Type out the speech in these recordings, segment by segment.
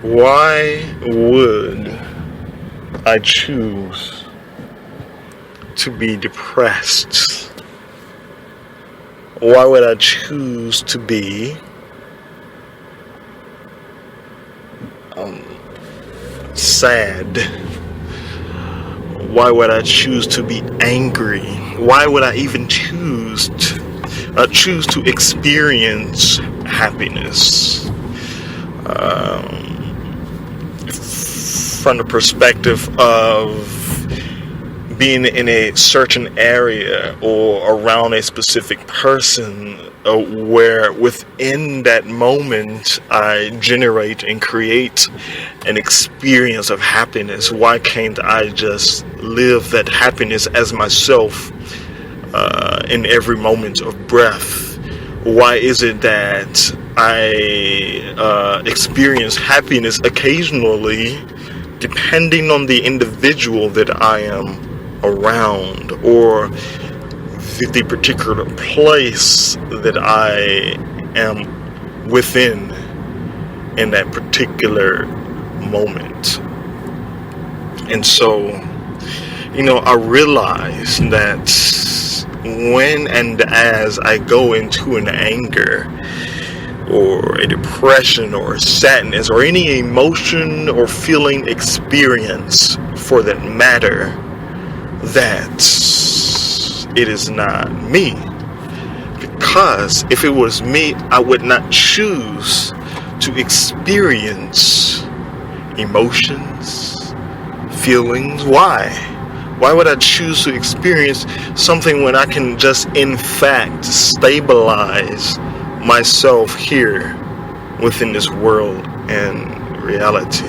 Why would I choose to be depressed? Why would I choose to be sad? Why would I choose to be angry? Why would I even choose to experience happiness? From the perspective of being in a certain area or around a specific person, where within that moment I generate and create an experience of happiness. Why can't I just live that happiness as myself in every moment of breath? Why is it that I experience happiness occasionally depending on the individual that I am around, or the particular place that I am within in that particular moment? And so, I realize that when and as I go into an anger or a depression or a sadness or any emotion or feeling experience for that matter, that it is not me. Because if it was me, I would not choose to experience emotions, feelings. Why? Why would I choose to experience something when I can just in fact stabilize myself here within this world and reality?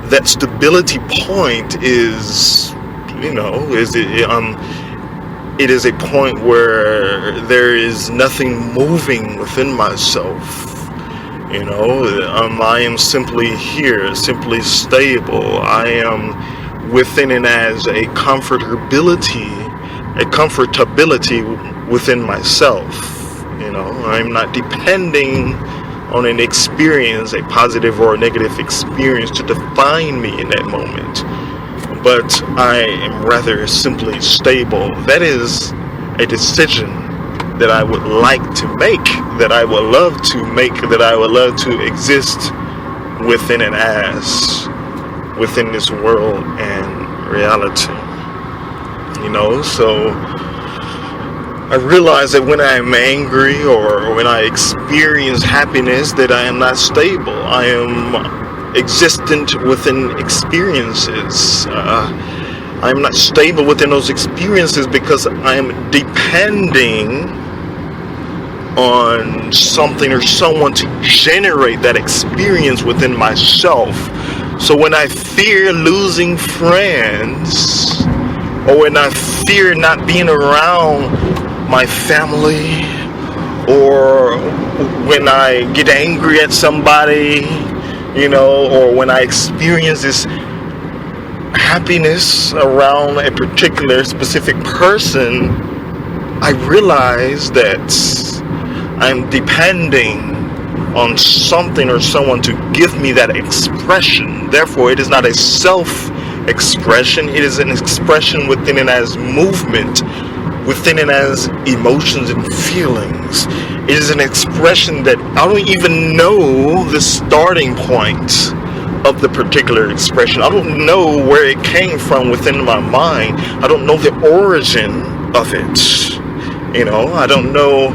That stability point is, it is a point where there is nothing moving within myself. I am simply here, simply stable. I am within and as a comfortability within myself. I'm not depending on an experience, a positive or a negative experience, to define me in that moment. But I am rather simply stable. That is a decision that I would like to make, that I would love to make, that I would love to exist within and as within this world and reality. So I realize that when I am angry or when I experience happiness, that I am not stable. I am existent within experiences. I am not stable within those experiences because I am depending on something or someone to generate that experience within myself. So when I fear losing friends, or when I fear not being around my family, or when I get angry at somebody, or when I experience this happiness around a particular specific person, I realize that I'm depending on something or someone to give me that expression. Therefore, it is not a self-expression, it is an expression within and as movement, within and as emotions and feelings. It is an expression that I don't even know the starting point of the particular expression. I don't know where it came from within my mind. I don't know the origin of it. I don't know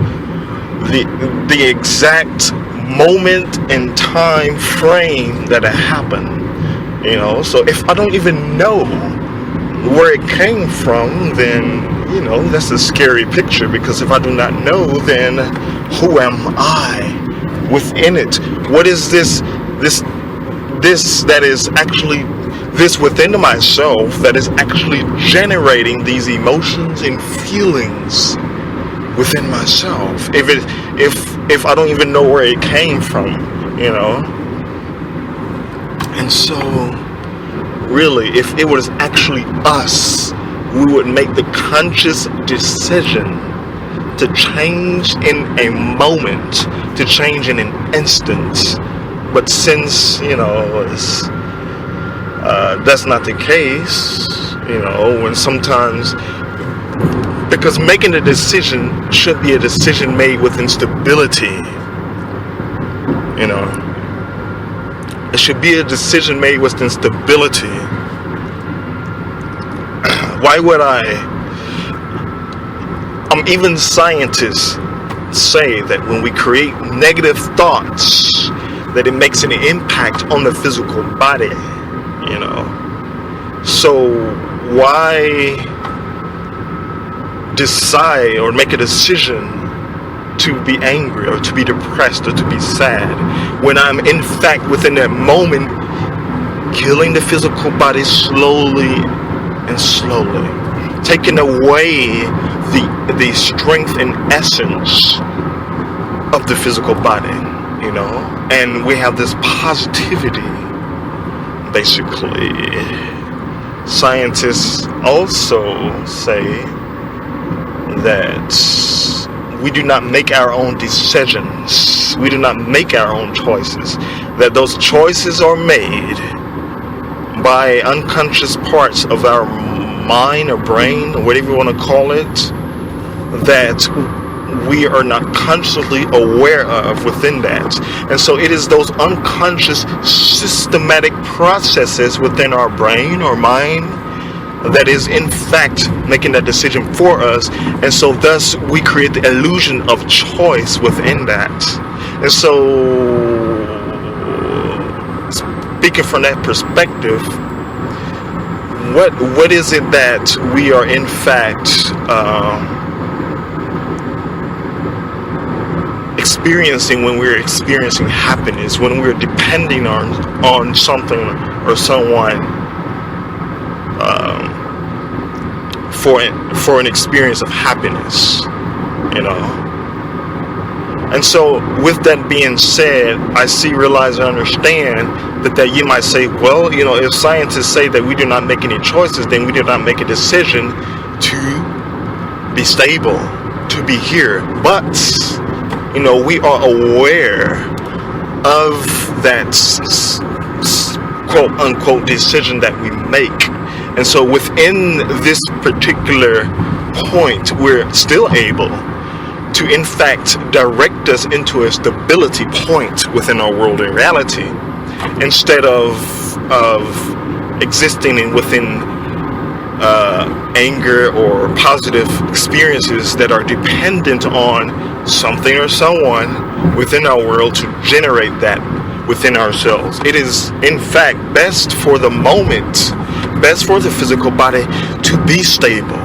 the exact moment and time frame that it happened. So if I don't even know where it came from, then that's a scary picture, because if I do not know, then who am I within it? What is this that is actually this within myself that is actually generating these emotions and feelings within myself? If I don't even know where it came from, And so really, if it was actually us, we would make the conscious decision to change in a moment, to change in an instant, But since, that's not the case, when sometimes, because making a decision should be a decision made within stability, it should be a decision made within stability. Why would even scientists say that when we create negative thoughts, that it makes an impact on the physical body, So why decide or make a decision to be angry or to be depressed or to be sad when I'm in fact within that moment killing the physical body slowly and slowly, taking away the strength and essence of the physical body, and we have this positivity. Basically, scientists also say that we do not make our own decisions, we do not make our own choices, that those choices are made by unconscious parts of our mind or brain, or whatever you want to call it, that we are not consciously aware of within that. And so it is those unconscious systematic processes within our brain or mind that is in fact making that decision for us. And so thus we create the illusion of choice within that. And so speaking from that perspective, what is it that we are in fact experiencing when we're experiencing happiness, when we're depending on something or someone for an experience of happiness, And so with that being said, I realize, and understand that you might say, well, if scientists say that we do not make any choices, then we do not make a decision to be stable, to be here. But we are aware of that quote unquote decision that we make. And so within this particular point, we're still able to in fact direct us into a stability point within our world and reality, instead of existing within anger or positive experiences that are dependent on something or someone within our world to generate that within ourselves. It is in fact best for the moment, best for the physical body to be stable,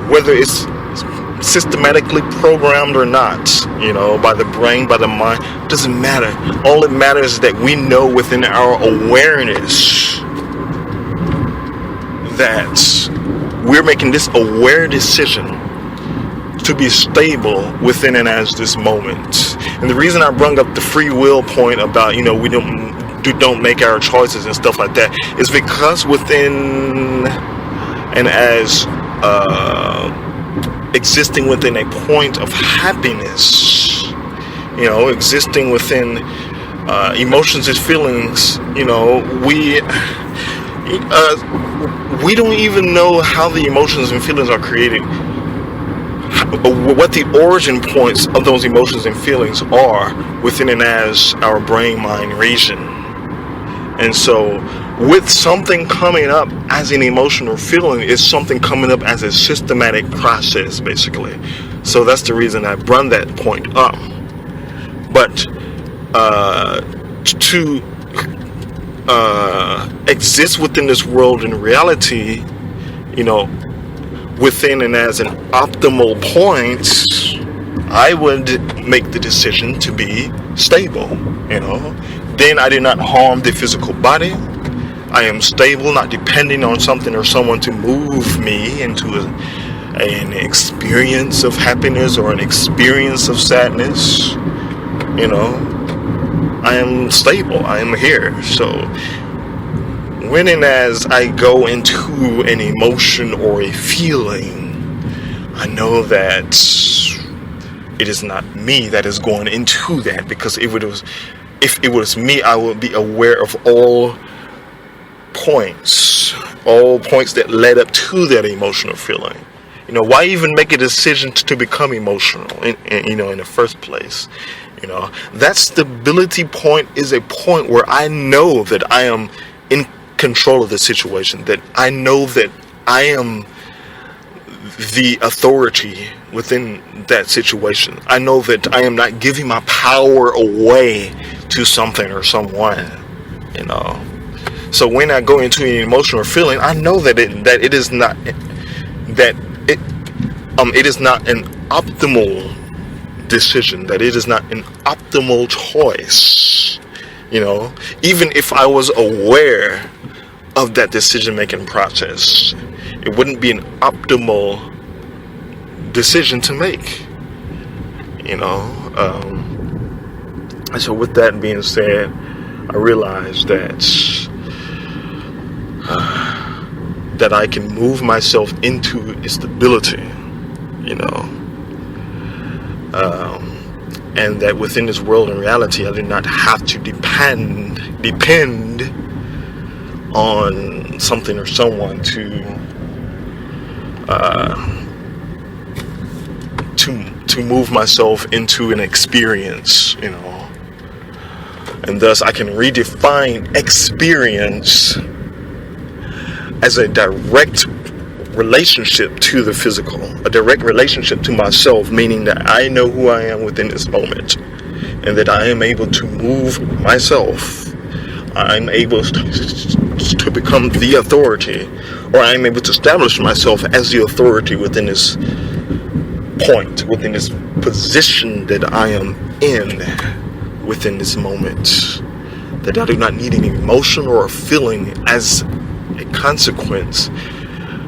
whether it's systematically programmed or not, by the brain, by the mind, doesn't matter. All it matters is that we know within our awareness that we're making this aware decision to be stable within and as this moment. And the reason I brought up the free will point about, we don't make our choices and stuff like that, is because within and as existing within a point of happiness, existing within emotions and feelings, we don't even know how the emotions and feelings are created, what the origin points of those emotions and feelings are within and as our brain mind region. And so with something coming up as an emotion or feeling, is something coming up as a systematic process, basically. So that's the reason I brought that point up. But to exist within this world in reality, within and as an optimal point, I would make the decision to be stable, Then I do not harm the physical body. I am stable, not depending on something or someone to move me into an experience of happiness or an experience of sadness. I am stable. I am here. So when and as I go into an emotion or a feeling, I know that it is not me that is going into that, because if it was me, I would be aware of all points that led up to that emotional feeling. Why even make a decision to become emotional in the first place? That stability point is a point where I know that I am in control of the situation, that I know that I am the authority within that situation. I know that I am not giving my power away to something or someone. So when I go into an emotional feeling, I know that it is not an optimal decision, that it is not an optimal choice. Even if I was aware of that decision making process, it wouldn't be an optimal decision to make. And so with that being said, I realized that I can move myself into stability, and that within this world and reality, I do not have to depend on something or someone to move myself into an experience, and thus I can redefine experience as a direct relationship to the physical, a direct relationship to myself, meaning that I know who I am within this moment, and that I am able to move myself. I'm able to become the authority, or I'm able to establish myself as the authority within this point, within this position that I am in within this moment, that I do not need any emotion or a feeling as a consequence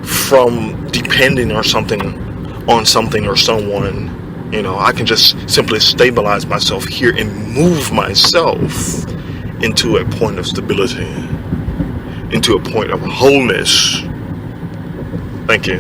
from depending on something or someone. I can just simply stabilize myself here and move myself into a point of stability, into a point of wholeness. Thank you.